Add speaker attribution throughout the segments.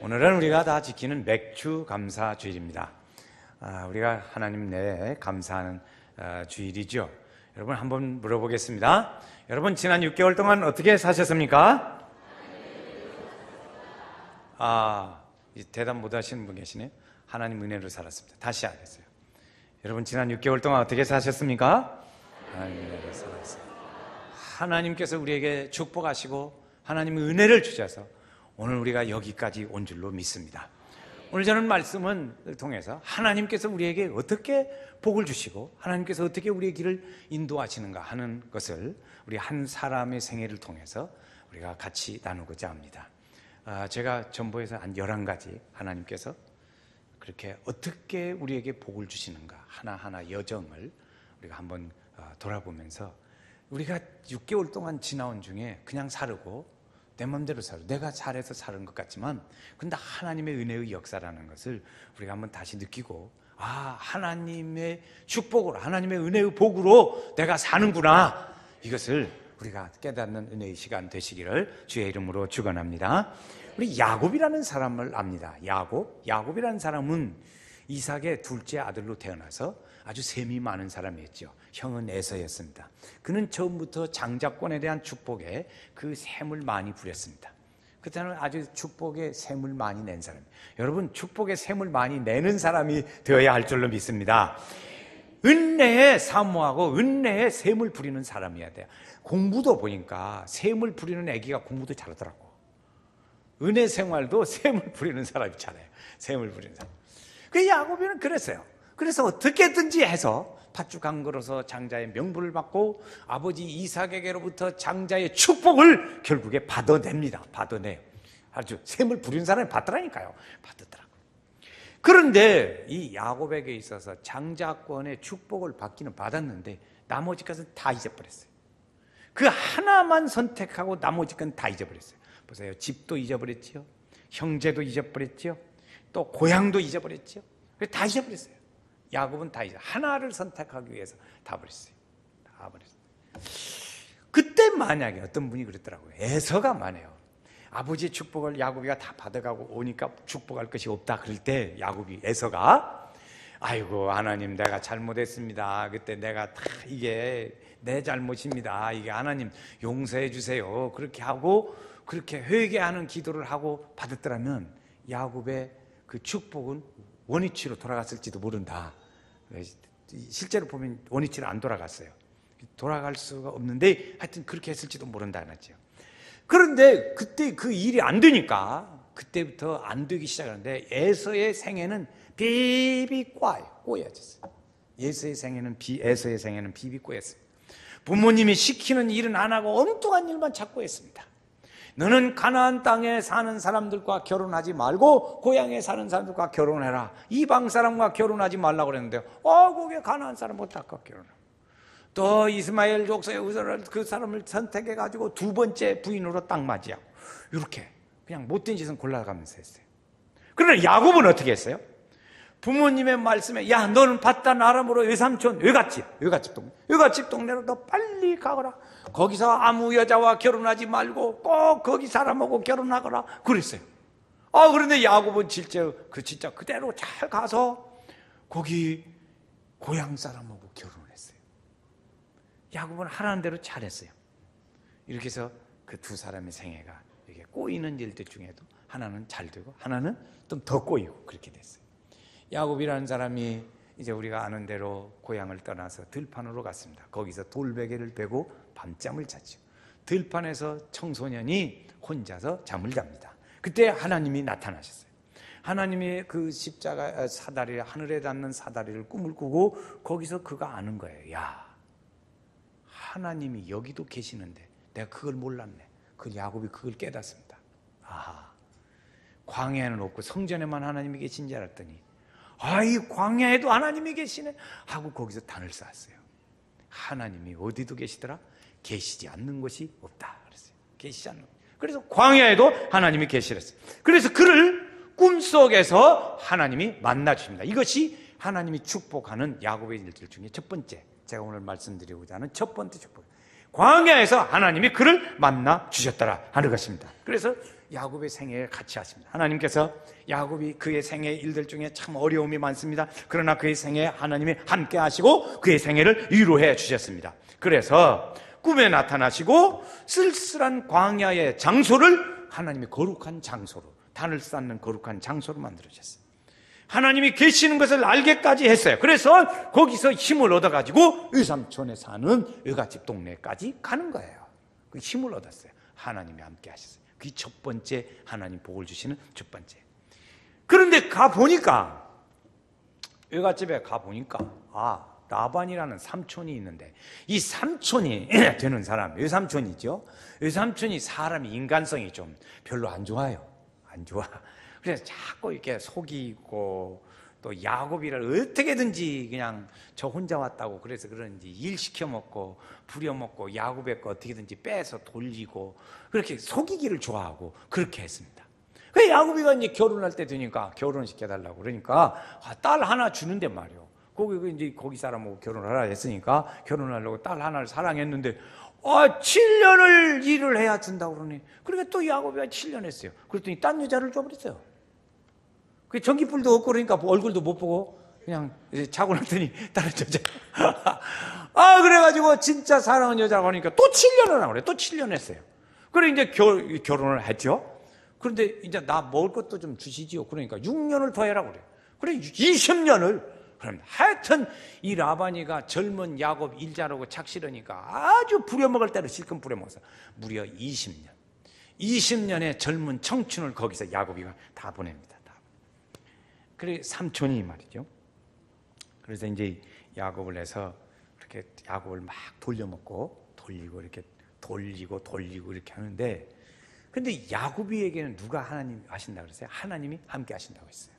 Speaker 1: 오늘은 우리가 다 지키는 맥주 감사 주일입니다. 우리가 하나님 내에 감사하는 주일이죠. 여러분 한번 물어보겠습니다. 여러분 지난 6개월 동안 어떻게 사셨습니까? 대답 못 하시는 분 계시네요. 하나님 은혜로 살았습니다. 다시 하겠어요. 여러분 지난 6개월 동안 어떻게 사셨습니까? 하나님 은혜로 살았습니다. 하나님께서 우리에게 축복하시고 하나님의 은혜를 주셔서 오늘 우리가 여기까지 온 줄로 믿습니다. 오늘 저는 말씀을 통해서 하나님께서 우리에게 어떻게 복을 주시고 하나님께서 어떻게 우리의 길을 인도하시는가 하는 것을 우리 한 사람의 생애를 통해서 우리가 같이 나누고자 합니다. 제가 전보에서 한 11가지 하나님께서 그렇게 어떻게 우리에게 복을 주시는가 하나하나 여정을 우리가 한번 돌아보면서 우리가 6개월 동안 지나온 중에 그냥 살고 내 맘대로 살고 내가 잘해서 사는 것 같지만 근데 하나님의 은혜의 역사라는 것을 우리가 한번 다시 느끼고 하나님의 축복으로 하나님의 은혜의 복으로 내가 사는구나 이것을 우리가 깨닫는 은혜의 시간 되시기를 주의 이름으로 축원합니다. 우리 야곱이라는 사람을 압니다. 야곱이라는 사람은 이삭의 둘째 아들로 태어나서 아주 셈이 많은 사람이었죠. 형은 에서였습니다. 그는 처음부터 장자권에 대한 축복에 그 셈을 많이 부렸습니다. 그때는 아주 축복의 셈을 많이 낸 사람이에요. 여러분 축복의 셈을 많이 내는 사람이 되어야 할 줄로 믿습니다. 은혜에 사모하고 은혜에 셈을 부리는 사람이어야 돼요. 공부도 보니까 셈을 부리는 애기가 공부도 잘하더라고. 은혜 생활도 셈을 부리는 사람이 잘해요. 셈을 부리는 사람. 그 야곱이는 그랬어요. 그래서 어떻게든지 해서 팥죽 한 그릇서 장자의 명분을 받고 아버지 이삭에게로부터 장자의 축복을 결국에 받아냅니다. 받아내요. 아주 셈을 부리는 사람이 받더라니까요. 받았더라고요. 그런데 이 야곱에게 있어서 장자권의 축복을 받기는 받았는데 나머지 것은 다 잊어버렸어요. 그 하나만 선택하고 나머지 건 다 잊어버렸어요. 보세요. 집도 잊어버렸죠. 형제도 잊어버렸죠. 또 고향도 잊어버렸죠. 다 잊어버렸어요. 야곱은 다 하나를 선택하기 위해서 다 버렸어요. 다 버렸어요. 그때 만약에 어떤 분이 그랬더라고요. 에서가 말해요. 아버지의 축복을 야곱이가 다 받아가고 오니까 축복할 것이 없다. 그럴 때 에서가 아이고 하나님 내가 잘못했습니다. 그때 내가 다 이게 내 잘못입니다. 이게 하나님 용서해 주세요. 그렇게 하고 그렇게 회개하는 기도를 하고 받았더라면 야곱의 그 축복은 원위치로 돌아갔을지도 모른다. 실제로 보면 원위치로 안 돌아갔어요. 돌아갈 수가 없는데 하여튼 그렇게 했을지도 모른다. 그런데 그때 그 일이 안 되니까 그때부터 안 되기 시작하는데 에서의 생애는 꼬여졌어요. 에서의 생애는 비비 꼬였어요. 부모님이 시키는 일은 안 하고 엉뚱한 일만 자꾸 했습니다. 너는 가나안 땅에 사는 사람들과 결혼하지 말고 고향에 사는 사람들과 결혼해라. 이방 사람과 결혼하지 말라고 그랬는데 거기에 가나안 사람과 결혼하고 또 이스마엘 족속의 그 사람을 선택해가지고 두 번째 부인으로 딱 맞이하고 이렇게 그냥 못된 짓은 골라가면서 했어요. 그러나 야곱은 어떻게 했어요? 부모님의 말씀에 야 너는 바단 아람으로 외삼촌 외갓집 동네로 너 빨리 가거라. 거기서 아무 여자와 결혼하지 말고 꼭 거기 사람하고 결혼하거라 그랬어요. 그런데 야곱은 진짜 그대로 잘 가서 거기 고향 사람하고 결혼을 했어요. 야곱은 하라는 대로 잘했어요. 이렇게 해서 그 두 사람의 생애가 이렇게 꼬이는 일들 중에도 하나는 잘 되고 하나는 좀 더 꼬이고 그렇게 됐어요. 야곱이라는 사람이 이제 우리가 아는 대로 고향을 떠나서 들판으로 갔습니다. 거기서 돌베개를 베고 밤잠을 잤죠. 들판에서 청소년이 혼자서 잠을 잡니다. 그때 하나님이 나타나셨어요. 하나님이 그 십자가 사다리 하늘에 닿는 사다리를 꿈을 꾸고 거기서 그가 아는 거예요. 야, 하나님이 여기도 계시는데 내가 그걸 몰랐네. 그 야곱이 그걸 깨닫습니다. 광야에는 없고 성전에만 하나님이 계신 줄 알았더니 이 광야에도 하나님이 계시네 하고 거기서 단을 쌓았어요. 하나님이 어디도 계시더라? 계시지 않는 곳이 없다 그랬어요. 계시지 않는 곳. 그래서 광야에도 하나님이 계시랬어요. 그래서 그를 꿈속에서 하나님이 만나 주십니다. 이것이 하나님이 축복하는 야곱의 일들 중에 첫 번째, 제가 오늘 말씀드리고자 하는 첫 번째 축복. 광야에서 하나님이 그를 만나 주셨더라 하는 것입니다. 그래서 야곱의 생애를 같이 하십니다. 하나님께서 야곱이 그의 생애 일들 중에 참 어려움이 많습니다. 그러나 그의 생애에 하나님이 함께 하시고 그의 생애를 위로해 주셨습니다. 그래서 꿈에 나타나시고 쓸쓸한 광야의 장소를 하나님이 거룩한 장소로, 단을 쌓는 거룩한 장소로 만들어주셨어요. 하나님이 계시는 것을 알게까지 했어요. 그래서 거기서 힘을 얻어가지고 의삼촌에 사는 외갓집 동네까지 가는 거예요. 그 힘을 얻었어요. 하나님이 함께 하셨어요. 그게 첫 번째 하나님 복을 주시는 첫 번째. 그런데 가보니까, 외갓집에 가보니까 라반이라는 삼촌이 있는데, 이 삼촌이 되는 사람, 외삼촌이죠. 외삼촌이 사람이 인간성이 좀 별로 안 좋아요. 안 좋아. 그래서 자꾸 이렇게 속이고, 또 야곱이를 어떻게든지 그냥 저 혼자 왔다고 그래서 그런지 일 시켜먹고 부려먹고 야곱의 거 어떻게든지 빼서 돌리고 그렇게 속이기를 좋아하고 그렇게 했습니다. 그 야곱이가 이제 결혼할 때 되니까 결혼시켜달라고 그러니까 딸 하나 주는데 말이요. 거기 사람하고 결혼하라 했으니까 결혼하려고 딸 하나를 사랑했는데 7년을 일을 해야 준다고 그러니. 그러니까 또 야곱이가 7년 했어요. 그랬더니 딴 여자를 줘버렸어요. 그 전기불도 없고 그러니까 얼굴도 못 보고 그냥 자고 났더니 다른 여자. 그래가지고 진짜 사랑하는 여자라고 하니까 또 7년을 하라고 그래. 또 7년 했어요. 그래 이제 결혼을 했죠. 그런데 이제 나 먹을 것도 좀 주시지요. 그러니까 6년을 더 해라고 그래. 그래 20년을. 그럼 하여튼 이 라반이가 젊은 야곱 일자라고 착실하니까 아주 부려먹을 대로 실컷 부려먹어서 무려 20년의 젊은 청춘을 거기서 야곱이가 다 보냅니다. 그래 삼촌이 말이죠. 그래서 이제 야곱을 해서 이렇게 야곱을 막 돌려먹고 돌리고 이렇게 돌리고 이렇게 하는데, 근데 야곱이에게는 누가 하나님 하신다고 그랬어요? 하나님이 함께 하신다고 했어요.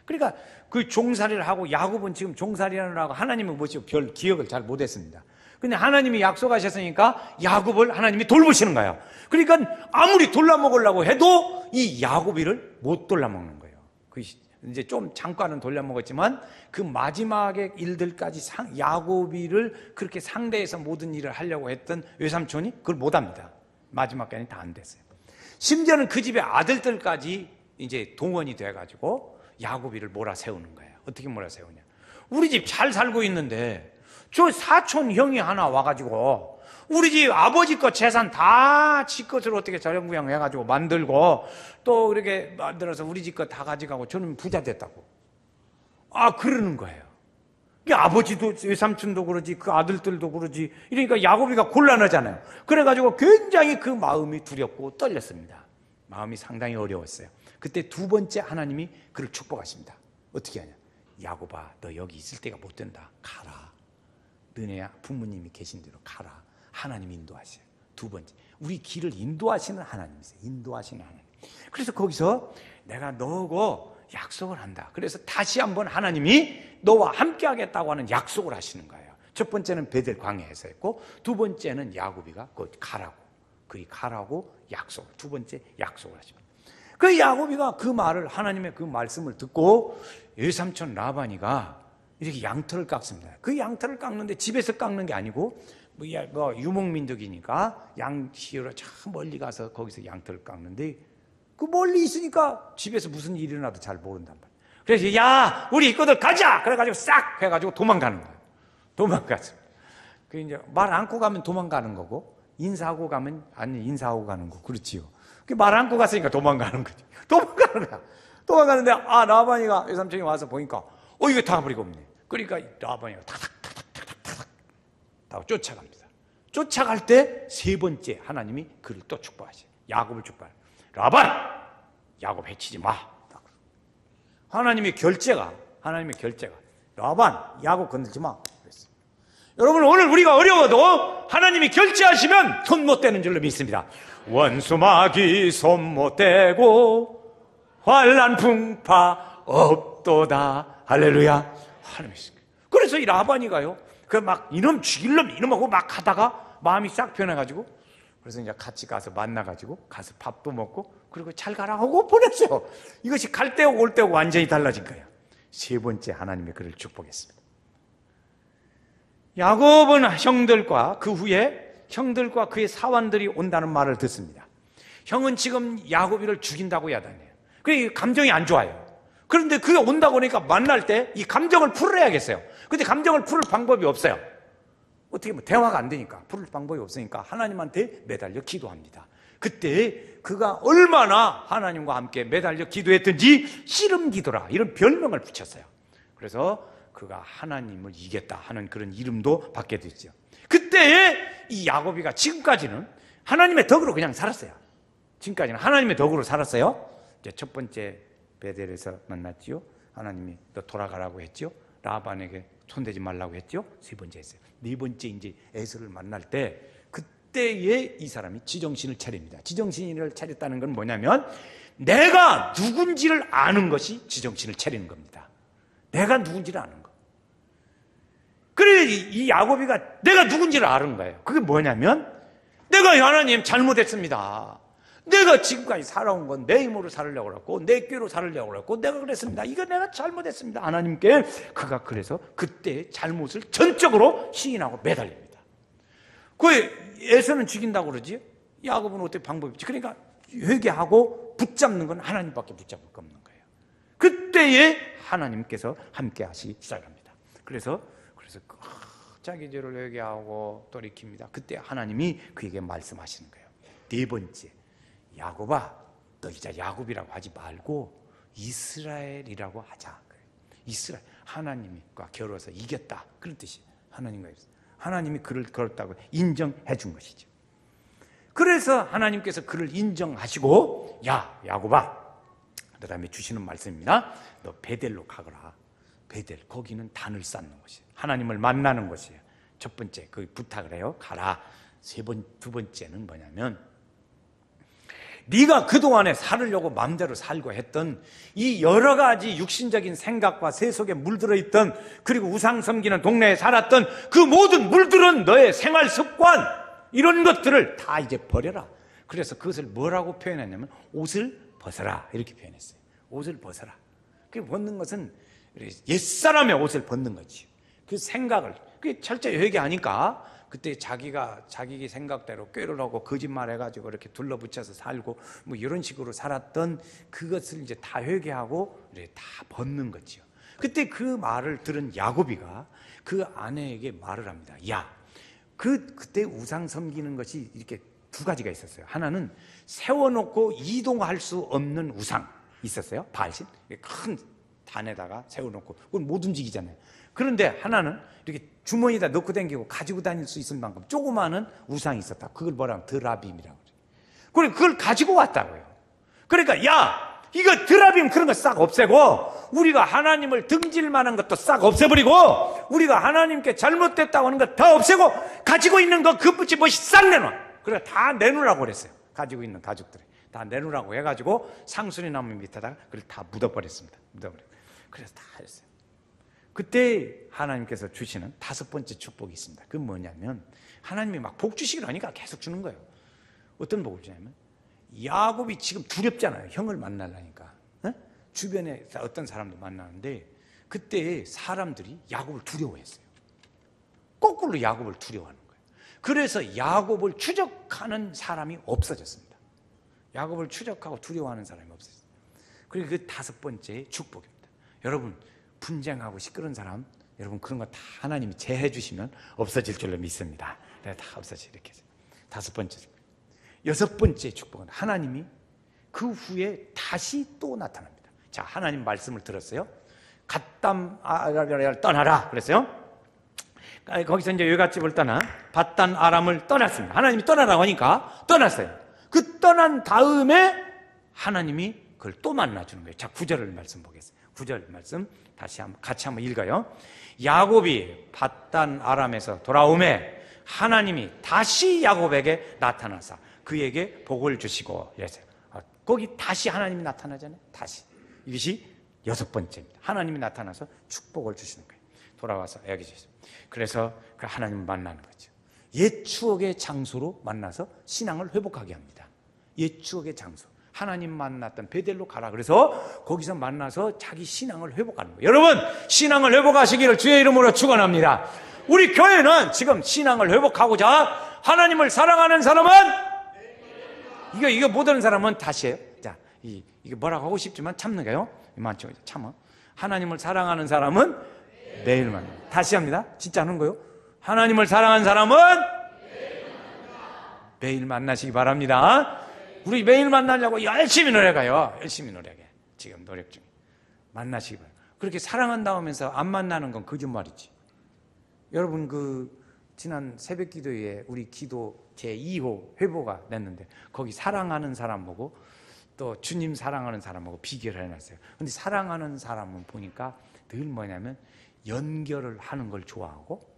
Speaker 1: 그러니까 그 종살이를 하고 야곱은 지금 종살이를 하고 하나님은 뭐지 별 기억을 잘 못했습니다. 근데 하나님이 약속하셨으니까 야곱을 하나님이 돌보시는 거예요. 그러니까 아무리 돌려먹으려고 해도 이 야곱이를 못 돌려먹는 거예요. 이제 좀 잠깐은 돌려먹었지만 그 마지막의 일들까지 야곱이를 그렇게 상대해서 모든 일을 하려고 했던 외삼촌이 그걸 못합니다. 마지막까지는 다 안 됐어요. 심지어는 그 집의 아들들까지 이제 동원이 돼가지고 야곱이를 몰아세우는 거예요. 어떻게 몰아세우냐? 우리 집 잘 살고 있는데 저 사촌 형이 하나 와가지고 우리 집 아버지 거 재산 다 지 것으로 어떻게 저렴부양 해가지고 만들고 또 이렇게 만들어서 우리 집 거 다 가져가고 저는 부자 됐다고. 그러는 거예요. 아버지도 외삼촌도 그러지 그 아들들도 그러지. 이러니까 야곱이가 곤란하잖아요. 그래가지고 굉장히 그 마음이 두렵고 떨렸습니다. 마음이 상당히 어려웠어요. 그때 두 번째 하나님이 그를 축복하십니다. 어떻게 하냐? 야곱아, 너 여기 있을 때가 못 된다. 가라. 너네 부모님이 계신 대로 가라. 하나님이 인도하셔요. 두 번째, 우리 길을 인도하시는 하나님이세요. 인도하시는 하나님. 그래서 거기서 내가 너하고 약속을 한다. 그래서 다시 한번 하나님이 너와 함께 하겠다고 하는 약속을 하시는 거예요. 첫 번째는 베델 광야에서 했고 두 번째는 야곱이가 거기 가라고. 그리 가라고 약속을, 두 번째 약속을 하십니다. 그 야곱이가 그 말을, 하나님의 그 말씀을 듣고 외삼촌 라반이가 이렇게 양털을 깎습니다. 그 양털을 깎는데 집에서 깎는 게 아니고 유목민족이니까 양치우러 저 멀리 가서 거기서 양털을 깎는데 그 멀리 있으니까 집에서 무슨 일이 일어나도 잘 모른단 말이에요. 그래서 야 우리 이거들 가자 그래가지고 싹 해가지고 도망가는 거예요. 도망가죠. 그 이제 말 안고 가면 도망가는 거고 인사하고 가면 아니 인사하고 가는 거 그렇지요. 말 안고 갔으니까 도망가는 거지. 도망가는 거야. 도망가는데 라반이가 외삼촌이 와서 보니까 이거 다 버리고 없네. 그러니까 라반이가 다 쫓아갑니다. 쫓아갈 때 세 번째 하나님이 그를 또 축복하셔요. 야곱을 축복하셔요. 라반! 야곱 해치지 마. 하나님의 결제가 라반, 야곱 건들지 마. 그랬어요. 여러분 오늘 우리가 어려워도 하나님이 결제하시면 손 못 대는 줄로 믿습니다. 원수마귀 손 못 대고 환난 풍파 없도다. 할렐루야. 하나님이 그래서 이 라반이가요. 그 막 이놈 죽일 놈 이놈하고 막 하다가 마음이 싹 변해가지고 그래서 이제 같이 가서 만나가지고 가서 밥도 먹고 그리고 잘 가라 하고 보냈어요. 이것이 갈 때하고 올 때하고 완전히 달라진 거예요. 세 번째 하나님의 그를 축복했습니다. 야곱은 형들과 그 후에 형들과 그의 사환들이 온다는 말을 듣습니다. 형은 지금 야곱이를 죽인다고 야단해요. 그 감정이 안 좋아요. 그런데 그게 온다고 하니까 만날 때 이 감정을 풀어야겠어요. 근데 감정을 풀 방법이 없어요. 어떻게 뭐 대화가 안 되니까, 풀 방법이 없으니까 하나님한테 매달려 기도합니다. 그때 그가 얼마나 하나님과 함께 매달려 기도했든지 씨름 기도라 이런 별명을 붙였어요. 그래서 그가 하나님을 이겼다 하는 그런 이름도 받게 됐죠. 그때에 이 야곱이가 지금까지는 하나님의 덕으로 그냥 살았어요. 지금까지는 하나님의 덕으로 살았어요. 이제 첫 번째 베델에서 만났지요. 하나님이 너 돌아가라고 했죠. 라반에게 손대지 말라고 했죠. 세 번째 했어요. 네 번째 이제 에서를 만날 때 그때에 이 사람이 지정신을 차립니다. 지정신을 차렸다는 건 뭐냐면 내가 누군지를 아는 것이 지정신을 차리는 겁니다. 내가 누군지를 아는 거. 그래 이 야곱이가 내가 누군지를 아는 거예요. 그게 뭐냐면 내가 하나님 잘못했습니다. 내가 지금까지 살아온 건 내 힘으로 살으려고 그랬고 내 꾀로 살으려고 그랬고 내가 그랬습니다. 이거 내가 잘못했습니다. 하나님께 그가 그래서 그때 잘못을 전적으로 시인하고 매달립니다. 그 에서는 죽인다고 그러지 야곱은 어떻게 방법이 있지? 그러니까 회개하고 붙잡는 건 하나님밖에 붙잡을 거 없는 거예요. 그때에 하나님께서 함께 하시기 시작합니다. 그래서 자기 죄를 회개하고 돌이킵니다. 그때 하나님이 그에게 말씀하시는 거예요. 네 번째, 야곱아, 너 이제 야곱이라고 하지 말고 이스라엘이라고 하자. 이스라엘, 하나님과 겨루어서 이겼다. 그런 뜻이에요. 하나님이 그를 걸었다고 인정해 준 것이죠. 그래서 하나님께서 그를 인정하시고 야 야곱아, 그 다음에 주시는 말씀입니다. 너 베델로 가거라. 베델, 거기는 단을 쌓는 곳이에요. 하나님을 만나는 곳이에요. 첫 번째 그 부탁을 해요. 가라. 두 번째는 뭐냐면 네가 그동안에 살으려고 마음대로 살고 했던 이 여러 가지 육신적인 생각과 세속에 물들어 있던, 그리고 우상 섬기는 동네에 살았던 그 모든 물들은 너의 생활 습관, 이런 것들을 다 이제 버려라. 그래서 그것을 뭐라고 표현했냐면 옷을 벗어라 이렇게 표현했어요. 옷을 벗어라. 그 벗는 것은 옛사람의 옷을 벗는 거지. 그 생각을 그게 철저히 회개하니까 그때 자기 생각대로 꾀를 하고 거짓말해가지고 이렇게 둘러붙여서 살고 뭐 이런 식으로 살았던 그것을 이제 다 회개하고 이렇게 다 벗는 거죠. 그때 그 말을 들은 야곱이가 그 아내에게 말을 합니다. 야, 그때 우상 섬기는 것이 이렇게 두 가지가 있었어요. 하나는 세워놓고 이동할 수 없는 우상 있었어요. 바알신, 큰 단에다가 세워놓고 그건 못 움직이잖아요. 그런데 하나는 이렇게 주머니에다 넣고 다니고 가지고 다닐 수 있을 만큼 조그마한 우상이 있었다. 그걸 뭐라고 드라빔이라고 그래요. 그걸 가지고 왔다고요. 그러니까 야, 이거 드라빔 그런 거 싹 없애고 우리가 하나님을 등질 만한 것도 싹 없애버리고 우리가 하나님께 잘못됐다고 하는 거 다 없애고 가지고 있는 거 그 붙이 뭐시 싹 내놔. 그래 다 내놓으라고 그랬어요. 가지고 있는 가족들이 다 내놓으라고 해가지고 상수리 나무 밑에다가 그걸 다 묻어버렸습니다. 그래서 다 했어요. 그때 하나님께서 주시는 다섯 번째 축복이 있습니다. 그건 뭐냐면 하나님이 막 복 주시기로 하니까 계속 주는 거예요. 어떤 복을 주냐면 야곱이 지금 두렵잖아요. 형을 만나려니까. 주변에 어떤 사람도 만나는데 그때 사람들이 야곱을 두려워했어요. 거꾸로 야곱을 두려워하는 거예요. 그래서 야곱을 추적하는 사람이 없어졌습니다. 야곱을 추적하고 두려워하는 사람이 없어졌어요. 그리고 그 다섯 번째 축복입니다. 여러분, 분쟁하고 시끄러운 사람, 여러분 그런 거 다 하나님이 제해 주시면 없어질 줄로 믿습니다. 네, 다 없어져 이렇게. 다섯 번째 축복. 여섯 번째 축복은 하나님이 그 후에 다시 또 나타납니다. 자, 하나님 말씀을 들었어요. 갓담 아람을 떠나라 그랬어요. 거기서 이제 여갓집을 떠나 밧단 아람을 떠났습니다. 하나님이 떠나라고 하니까 떠났어요. 그 떠난 다음에 하나님이 그걸 또 만나주는 거예요. 자, 9절을 말씀 보겠습니다. 9절 말씀 다시 같이 한번 읽어요. 야곱이 밧단 아람에서 돌아오매 하나님이 다시 야곱에게 나타나사 그에게 복을 주시고 이랬어요. 거기 다시 하나님이 나타나잖아요. 다시. 이것이 여섯 번째입니다. 하나님이 나타나서 축복을 주시는 거예요. 돌아와서 여기 주세요. 그래서 그 하나님을 만나는 거죠. 옛 추억의 장소로 만나서 신앙을 회복하게 합니다. 옛 추억의 장소. 하나님 만났던 베델로 가라. 그래서 거기서 만나서 자기 신앙을 회복하는 거예요. 여러분, 신앙을 회복하시기를 주의 이름으로 축원합니다. 우리 교회는 지금 신앙을 회복하고자 하나님을 사랑하는 사람은 이거 못하는 사람은 다시 해요. 자, 이게 뭐라고 하고 싶지만 참는 거예요. 많죠. 참아. 하나님을 사랑하는 사람은 매일 만납니다. 다시 합니다. 진짜 하는 거예요. 하나님을 사랑하는 사람은 매일 만나시기 바랍니다. 우리 매일 만나려고 열심히 노력해요. 열심히 노력해. 지금 노력 중에. 만나시기 바랍니다. 그렇게 사랑한다 하면서 안 만나는 건 거짓말이지. 여러분 지난 새벽 기도에 우리 기도 제2호 회보가 냈는데 거기 사랑하는 사람 보고 또 주님 사랑하는 사람 보고 비교를 해놨어요. 근데 사랑하는 사람은 보니까 늘 뭐냐면 연결을 하는 걸 좋아하고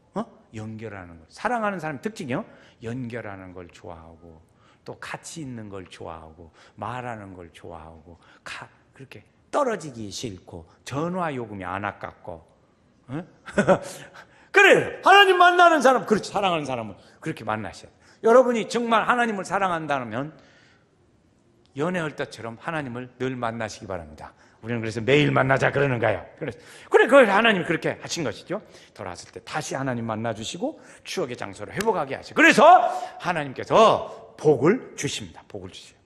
Speaker 1: 연결하는 걸. 사랑하는 사람 특징이요. 연결하는 걸 좋아하고 또 같이 있는 걸 좋아하고 말하는 걸 좋아하고 그렇게 떨어지기 싫고 전화 요금이 안 아깝고 그래요. 하나님 만나는 사람, 그렇지. 사랑하는 사람은 그렇게 만나셔야 돼요. 여러분이 정말 하나님을 사랑한다면 연애할 때처럼 하나님을 늘 만나시기 바랍니다. 우리는 그래서 매일 만나자 그러는 거예요. 그래, 그걸 하나님이 그렇게 하신 것이죠. 돌아왔을 때 다시 하나님 만나주시고 추억의 장소를 회복하게 하시고, 그래서 하나님께서 복을 주십니다. 복을 주세요.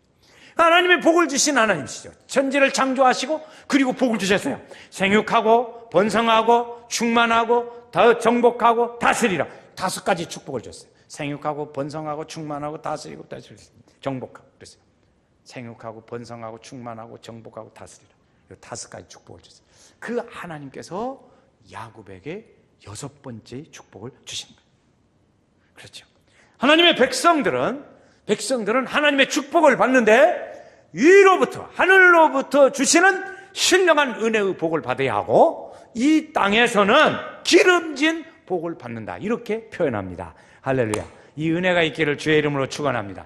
Speaker 1: 하나님의 복을 주신 하나님이시죠. 천지를 창조하시고 그리고 복을 주셨어요. 생육하고 번성하고 충만하고 더 정복하고 다스리라. 5가지 축복을 줬어요. 생육하고 번성하고 충만하고 다스리고 정복하고 그랬어요. 생육하고 번성하고 충만하고 정복하고 다스리라. 이 5가지 축복을 줬어요. 그 하나님께서 야곱에게 6번째 축복을 주신 거예요. 그렇죠. 하나님의 백성들은 하나님의 축복을 받는데 위로부터 하늘로부터 주시는 신령한 은혜의 복을 받아야 하고 이 땅에서는 기름진 복을 받는다. 이렇게 표현합니다. 할렐루야. 이 은혜가 있기를 주의 이름으로 축원합니다.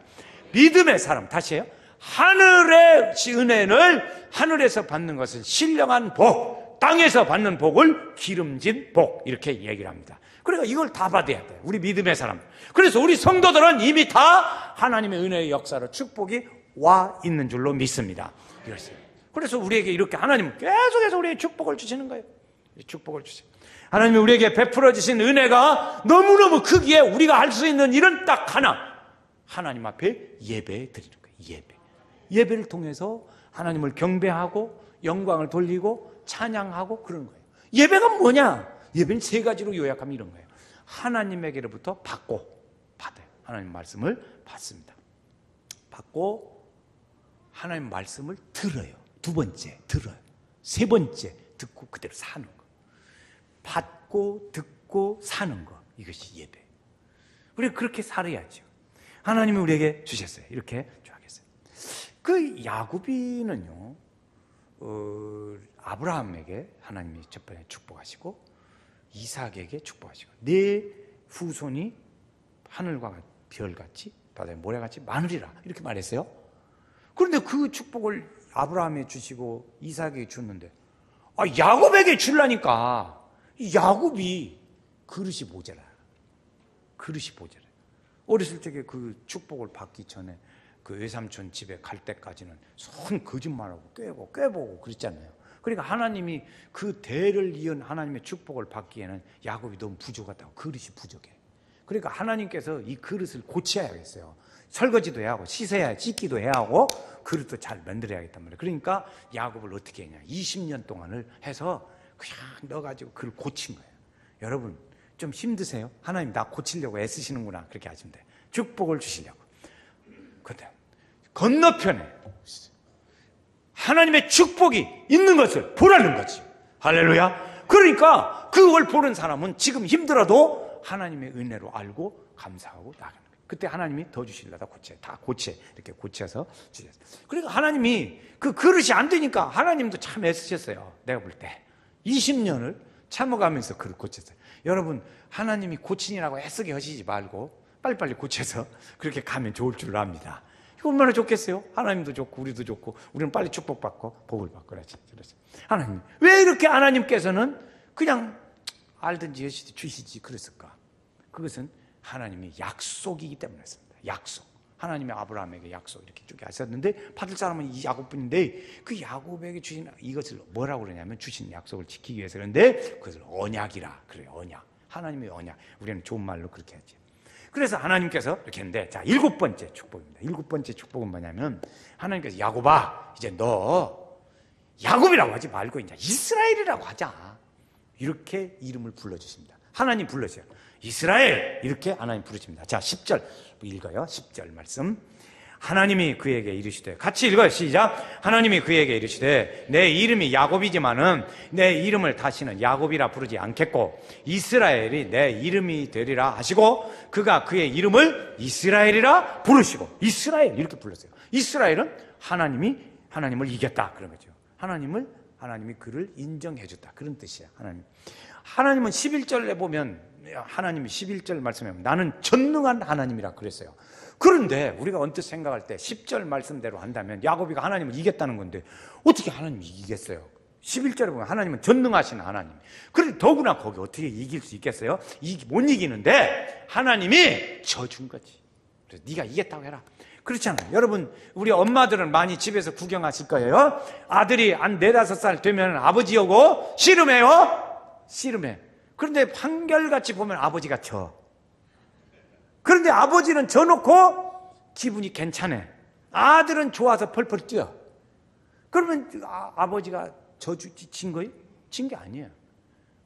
Speaker 1: 믿음의 사람, 다시 해요. 하늘의 은혜를 하늘에서 받는 것은 신령한 복, 땅에서 받는 복을 기름진 복, 이렇게 얘기를 합니다. 그러니까 이걸 다 받아야 돼요. 우리 믿음의 사람. 그래서 우리 성도들은 이미 다 하나님의 은혜의 역사로 축복이 와 있는 줄로 믿습니다. 그래서 우리에게 이렇게 하나님은 계속해서 우리에게 축복을 주시는 거예요. 축복을 주세요. 하나님이 우리에게 베풀어 주신 은혜가 너무너무 크기에 우리가 할 수 있는 일은 딱 하나. 하나님 앞에 예배 드리는 거예요. 예배를 통해서 하나님을 경배하고 영광을 돌리고 찬양하고 그러는 거예요. 예배가 뭐냐? 예배는 3가지로 요약하면 이런 거예요. 하나님에게로부터 받고 받아요. 하나님 말씀을 받습니다. 받고 하나님 말씀을 들어요. 2번째 들어요. 3번째 듣고 그대로 사는 거. 받고 듣고 사는 거, 이것이 예배. 우리가 그렇게 살아야죠. 하나님이 우리에게 주셨어요. 이렇게 하겠어요. 그 야곱이는요, 아브라함에게 하나님이 첫 번째 축복하시고 이삭에게 축복하시고 네 후손이 하늘과 별같이 바다의 모래같이 많으리라 이렇게 말했어요. 그런데 그 축복을 아브라함에 주시고 이삭에게 줬는데 야곱에게 주려니까 야곱이 그릇이 모자라요. 어렸을 적에 그 축복을 받기 전에 그 외삼촌 집에 갈 때까지는 손 거짓말하고 꾀보고 그랬잖아요. 그러니까 하나님이 그 대를 이은 하나님의 축복을 받기에는 야곱이 너무 부족하다고. 그릇이 부족해. 그러니까 하나님께서 이 그릇을 고쳐야겠어요. 설거지도 해야 하고 씻기도 해야 하고 그릇도 잘 만들어야겠단 말이에요. 그러니까 야곱을 어떻게 했냐, 20년 동안을 해서 그냥 넣어가지고 그를 고친 거예요. 여러분 좀 힘드세요? 하나님 나 고치려고 애쓰시는구나, 그렇게 하시면 돼요. 축복을 주시려고. 근데 건너편에 하나님의 축복이 있는 것을 보라는 거지. 할렐루야. 그러니까 그걸 보는 사람은 지금 힘들어도 하나님의 은혜로 알고 감사하고 나가는 거예요. 그때 하나님이 더 주시려다 이렇게 고쳐서 주셨어요. 그러니까 하나님이 그 그릇이 안 되니까 하나님도 참 애쓰셨어요. 내가 볼 때 20년을 참아가면서 그릇 고쳤어요. 여러분 하나님이 고치니라고 애쓰게 하시지 말고 빨리빨리 고쳐서 그렇게 가면 좋을 줄 압니다. 이거 얼마나 좋겠어요? 하나님도 좋고 우리도 좋고 우리는 빨리 축복받고 복을 받고 그러지. 하나님 왜 이렇게 하나님께서는 그냥 알든지 주시지 그랬을까? 그것은 하나님의 약속이기 때문에 그렇습니다. 약속. 하나님의 아브라함에게 약속 이렇게 쭉 하셨는데 받을 사람은 이 야곱뿐인데 그 야곱에게 주신 이것을 뭐라고 그러냐면 주신 약속을 지키기 위해서 그런데 그것을 언약이라 그래요. 언약. 하나님의 언약. 우리는 좋은 말로 그렇게 하죠. 그래서 하나님께서 이렇게 했는데, 자, 7번째 축복입니다. 7번째 축복은 뭐냐면, 하나님께서 야곱아, 이제 너 야곱이라고 하지 말고 이제 이스라엘이라고 하자. 이렇게 이름을 불러주십니다. 하나님 불러주세요. 이스라엘! 이렇게 하나님 부르십니다. 자, 10절 읽어요. 10절 말씀. 하나님이 그에게 이르시되, 같이 읽어요. 시작. 하나님이 그에게 이르시되, 내 이름이 야곱이지만은 내 이름을 다시는 야곱이라 부르지 않겠고 이스라엘이 내 이름이 되리라 하시고, 그가 그의 이름을 이스라엘이라 부르시고. 이스라엘 이렇게 불렀어요. 이스라엘은 하나님을 이겼다 그런 거죠. 하나님이 그를 인정해 줬다 그런 뜻이야. 하나님은 11절에 보면, 하나님이 11절 말씀에 보면 나는 전능한 하나님이라 그랬어요. 그런데 우리가 언뜻 생각할 때 10절 말씀대로 한다면 야곱이가 하나님을 이겼다는 건데 어떻게 하나님이 이기겠어요? 11절에 보면 하나님은 전능하신 하나님. 그런데 더구나 거기 어떻게 이길 수 있겠어요? 못 이기는데 하나님이 져준 거지. 그래서 네가 이겼다고 해라. 그렇잖아요. 여러분, 우리 엄마들은 많이 집에서 구경하실 거예요. 아들이 한 4, 5살 되면 아버지 오고 씨름해요? 씨름해. 그런데 한결같이 보면 아버지가 져. 그런데 아버지는 져놓고 기분이 괜찮아. 아들은 좋아서 펄펄 뛰어. 그러면 아버지가 진 거예요? 진 게 아니에요.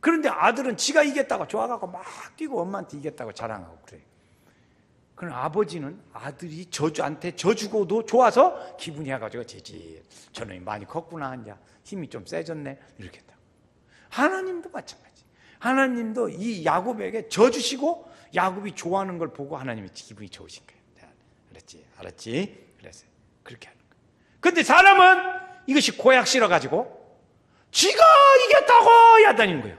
Speaker 1: 그런데 아들은 지가 이겼다고 좋아가고 막 뛰고 엄마한테 이겼다고 자랑하고 그래요. 그럼 아버지는 아들이 저주한테 져주고도 좋아서 기분이 해가지고 저놈이 많이 컸구나, 이제 힘이 좀 세졌네 이렇게 했다고. 하나님도 마찬가지. 하나님도 이 야곱에게 져주시고 야곱이 좋아하는 걸 보고 하나님이 기분이 좋으신 거예요. 알았지? 그래서 그렇게 하는 거예요. 근데 사람은 이것이 고약 싫어가지고 지가 이겼다고 야단인 거예요.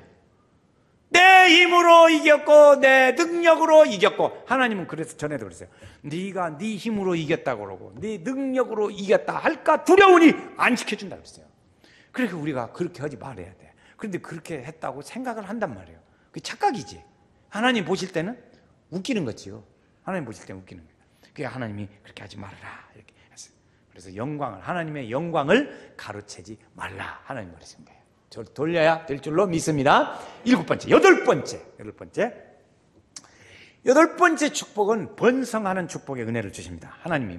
Speaker 1: 내 힘으로 이겼고 내 능력으로 이겼고. 하나님은 그래서 전에도 그랬어요. 네가 네 힘으로 이겼다고 그러고 네 능력으로 이겼다 할까 두려우니 안 지켜준다 그랬어요. 그러니까 우리가 그렇게 하지 말아야 돼. 그런데 그렇게 했다고 생각을 한단 말이에요. 그게 착각이지. 하나님 보실 때는 웃기는 거지요. 하나님 보실 때는 웃기는 거예요. 그게 하나님이 그렇게 하지 말아라 이렇게 했어요. 그래서 하나님의 영광을 가로채지 말라 하나님 말씀인 거예요. 저를 돌려야 될 줄로 믿습니다. 7번째, 8번째 축복은 번성하는 축복의 은혜를 주십니다. 하나님이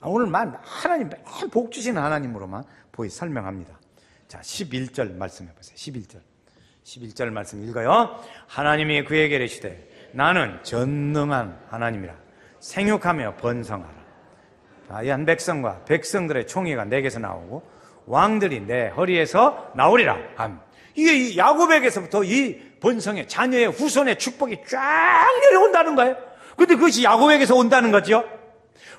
Speaker 1: 오늘만 하나님 매일 복 주시는 하나님으로만 설명합니다. 자, 11절 말씀해 보세요. 11절 말씀 읽어요. 하나님이 그에게 이르시되 나는 전능한 하나님이라 생육하며 번성하라. 이 한 백성과 백성들의 총회가 내게서 나오고 왕들이 내 허리에서 나오리라. 이게 야곱에게서부터 이 번성의 자녀의 후손의 축복이 쫙 내려온다는 거예요. 그런데 그것이 야곱에게서 온다는 거죠.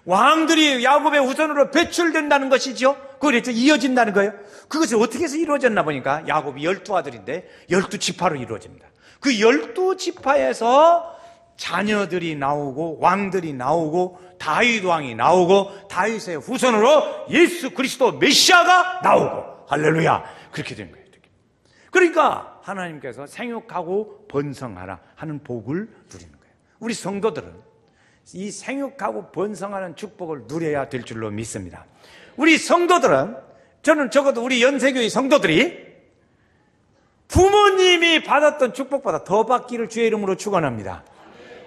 Speaker 1: 왕들이 야곱의 후손으로 배출된다는 것이죠. 그랬죠. 이어진다는 거예요. 그것이 어떻게 해서 이루어졌나 보니까 야곱이 12아들인데 12지파로 이루어집니다. 그 12지파에서 자녀들이 나오고 왕들이 나오고 다윗 왕이 나오고 다윗의 후손으로 예수 그리스도 메시아가 나오고 할렐루야 그렇게 된 거예요. 그러니까 하나님께서 생육하고 번성하라 하는 복을 누리는 거예요. 우리 성도들은 이 생육하고 번성하는 축복을 누려야 될 줄로 믿습니다. 우리 성도들은, 저는 적어도 우리 연세교회 성도들이 부모님이 받았던 축복보다 더 받기를 주의 이름으로 축원합니다.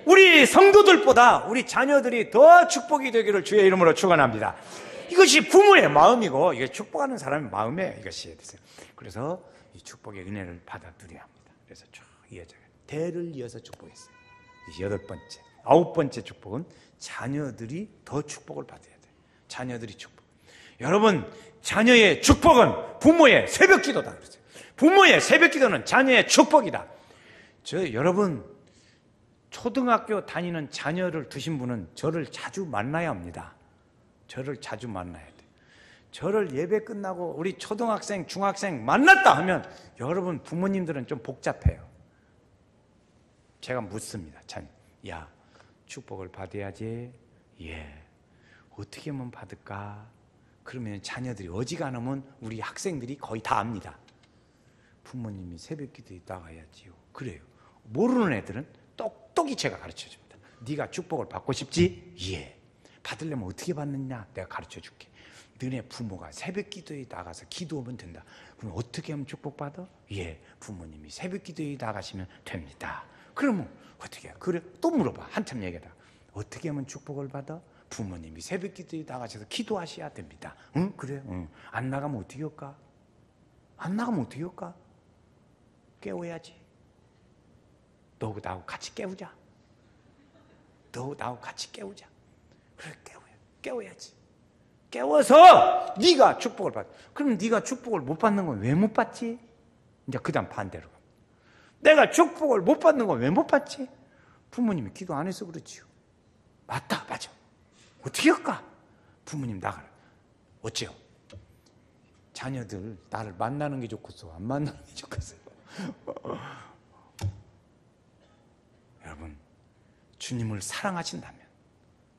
Speaker 1: 우리 성도들보다 우리 자녀들이 더 축복이 되기를 주의 이름으로 축원합니다. 이것이 부모의 마음이고 이게 축복하는 사람의 마음에 이것이 되세요. 그래서 이 축복의 은혜를 받아 누려야 합니다. 그래서 쭉 이어져요. 대를 이어서 축복했어요. 8번째, 9번째 축복은 자녀들이 더 축복을 받아야 돼요. 자녀들이 축복. 여러분, 자녀의 축복은 부모의 새벽기도다 그랬어요. 부모의 새벽기도는 자녀의 축복이다. 여러분, 초등학교 다니는 자녀를 두신 분은 저를 자주 만나야 합니다. 저를 자주 만나야 돼. 저를 예배 끝나고 우리 초등학생, 중학생 만났다 하면 여러분 부모님들은 좀 복잡해요. 제가 묻습니다. 야, 축복을 받아야지. 예. 어떻게 하면 받을까? 그러면 자녀들이 어지간하면 우리 학생들이 거의 다 압니다. 부모님이 새벽기도에 나가야지요. 그래요. 모르는 애들은 똑똑히 제가 가르쳐줍니다. 네가 축복을 받고 싶지? 예. 받으려면 어떻게 받느냐? 내가 가르쳐줄게. 너네 부모가 새벽기도에 나가서 기도하면 된다. 그럼 어떻게 하면 축복받아? 예. 부모님이 새벽기도에 나가시면 됩니다. 그러면 어떻게 해? 그래 또 물어봐. 한참 얘기하다. 어떻게 하면 축복을 받아? 부모님이 새벽 기도에 나가셔서 기도하셔야 됩니다. 응? 그래? 응. 안 나가면 어떻게 할까? 안 나가면 어떻게 할까? 깨워야지. 너 나하고 같이 깨우자. 너 나하고 같이 깨우자. 그래 깨워야지. 깨워서 네가 축복을 받아. 그럼 네가 축복을 못 받는 건 왜 못 받지? 이제 그 다음 반대로. 내가 축복을 못 받는 건 왜 못 받지? 부모님이 기도 안 해서 그렇지요. 맞다, 맞아. 어떻게 할까? 부모님 나가라. 어째요? 자녀들 나를 만나는 게 좋겠어? 안 만나는 게 좋겠어? 여러분, 주님을 사랑하신다면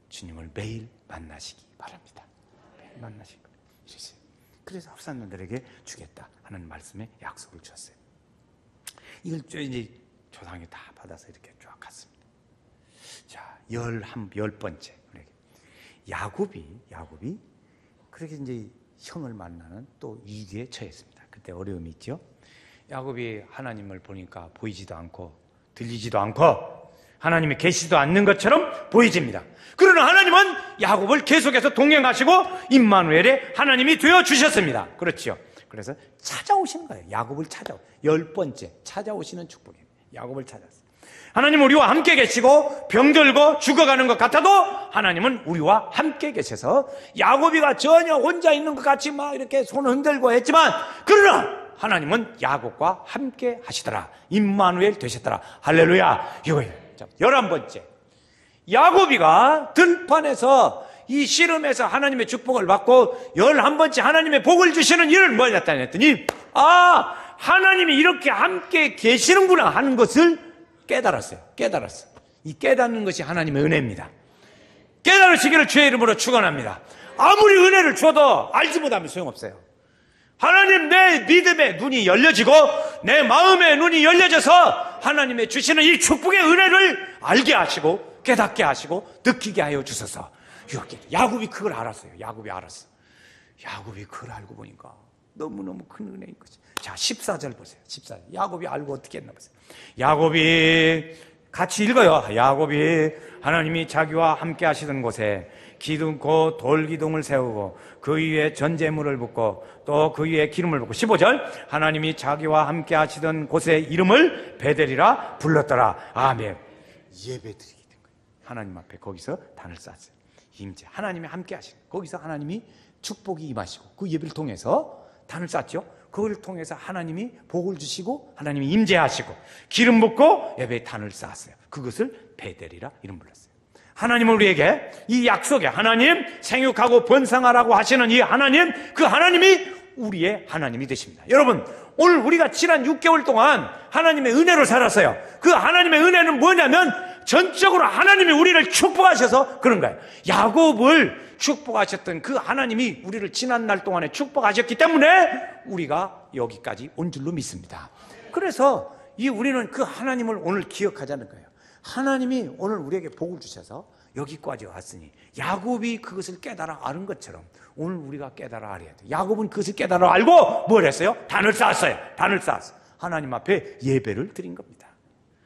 Speaker 1: 주님을 매일 만나시기 바랍니다. 매일 만나시기 바랍니다. 그래서 합산자들에게 주겠다 하는 말씀에 약속을 주셨어요. 이걸 이제 조상이 다 받아서 이렇게 쫙 갔습니다. 자, 10번째. 야곱이 그렇게 이제 형을 만나는 또 위기에 처했습니다. 그때 어려움이 있죠. 야곱이 하나님을 보니까 보이지도 않고 들리지도 않고 하나님이 계시지도 않는 것처럼 보여집니다. 그러나 하나님은 야곱을 계속해서 동행하시고 임마누엘의 하나님이 되어주셨습니다. 그렇죠. 그래서 찾아오시는 거예요. 야곱을 10번째 찾아오시는 축복이에요. 야곱을 찾았어요. 하나님 우리와 함께 계시고 병들고 죽어가는 것 같아도 하나님은 우리와 함께 계셔서 야곱이가 전혀 혼자 있는 것 같이 막 이렇게 손 흔들고 했지만 그러나 하나님은 야곱과 함께 하시더라. 임마누엘 되셨더라. 할렐루야. 이거예요. 11번째. 야곱이가 들판에서 이 씨름에서 하나님의 축복을 받고 11번째 하나님의 복을 주시는 일은 뭐였다 했더니 하나님이 이렇게 함께 계시는구나 하는 것을 깨달았어요. 이 깨닫는 것이 하나님의 은혜입니다. 깨달으시기를 주의 이름으로 축원합니다. 아무리 은혜를 줘도 알지 못하면 소용없어요. 하나님 내 믿음의 눈이 열려지고 내 마음의 눈이 열려져서 하나님의 주시는 이 축복의 은혜를 알게 하시고 깨닫게 하시고 느끼게 하여 주소서. 야곱이 그걸 알았어요. 야곱이 그걸 알고 보니까 너무너무 큰 은혜인 거지. 자, 14절 보세요. 14절. 야곱이 알고 어떻게 했나 보세요. 야곱이 같이 읽어요. 야곱이 하나님이 자기와 함께 하시던 곳에 기둥고 돌기둥을 세우고 그 위에 전제물을 붓고 또 그 위에 기름을 붓고 15절 하나님이 자기와 함께 하시던 곳의 이름을 베델이라 불렀더라. 아멘. 예배드리게 된 거예요. 하나님 앞에 거기서 단을 쌓았어요. 임재 하나님이 함께 하시는 거기서 하나님이 축복이 임하시고 그 예배를 통해서 단을 쌓았죠. 그걸 통해서 하나님이 복을 주시고 하나님이 임재하시고 기름 붓고 예배의 단을 쌓았어요. 그것을 베델이라 이름 불렀어요. 하나님은 우리에게 이 약속에 하나님 생육하고 번성하라고 하시는 이 하나님, 그 하나님이 우리의 하나님이 되십니다. 여러분, 오늘 우리가 지난 6개월 동안 하나님의 은혜로 살았어요. 그 하나님의 은혜는 뭐냐면 전적으로 하나님이 우리를 축복하셔서 그런 거예요. 야곱을 축복하셨던 그 하나님이 우리를 지난 날 동안에 축복하셨기 때문에 우리가 여기까지 온 줄로 믿습니다. 그래서 우리는 그 하나님을 오늘 기억하자는 거예요. 하나님이 오늘 우리에게 복을 주셔서 여기까지 왔으니 야곱이 그것을 깨달아 아는 것처럼 오늘 우리가 깨달아 알아야 돼요. 야곱은 그것을 깨달아 알고 뭘 했어요? 단을 쌓았어요. 하나님 앞에 예배를 드린 겁니다.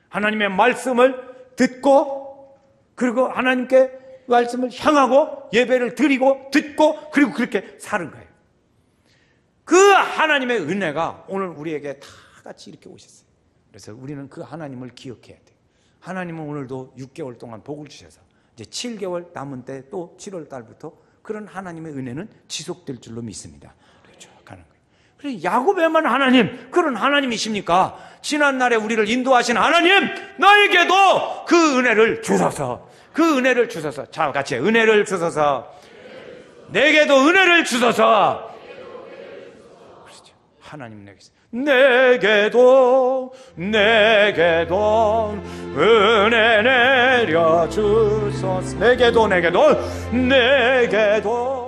Speaker 1: 하나님의 말씀을 듣고 그리고 하나님께 말씀을 향하고 예배를 드리고 듣고 그리고 그렇게 사는 거예요. 그 하나님의 은혜가 오늘 우리에게 다 같이 이렇게 오셨어요. 그래서 우리는 그 하나님을 기억해야 돼요. 하나님은 오늘도 6개월 동안 복을 주셔서 이제 7개월 남은 때 또 7월 달부터 그런 하나님의 은혜는 지속될 줄로 믿습니다. 그렇죠. 가는 거예요. 그래서 야곱에만 하나님, 그런 하나님이십니까? 지난날에 우리를 인도하신 하나님, 나에게도 그 은혜를 주소서. 그 은혜를 주소서. 자, 같이 은혜를 주소서. 내게도 은혜를 주소서. 그렇죠. 하나님 내게도 은혜 내려 주소서. 내게도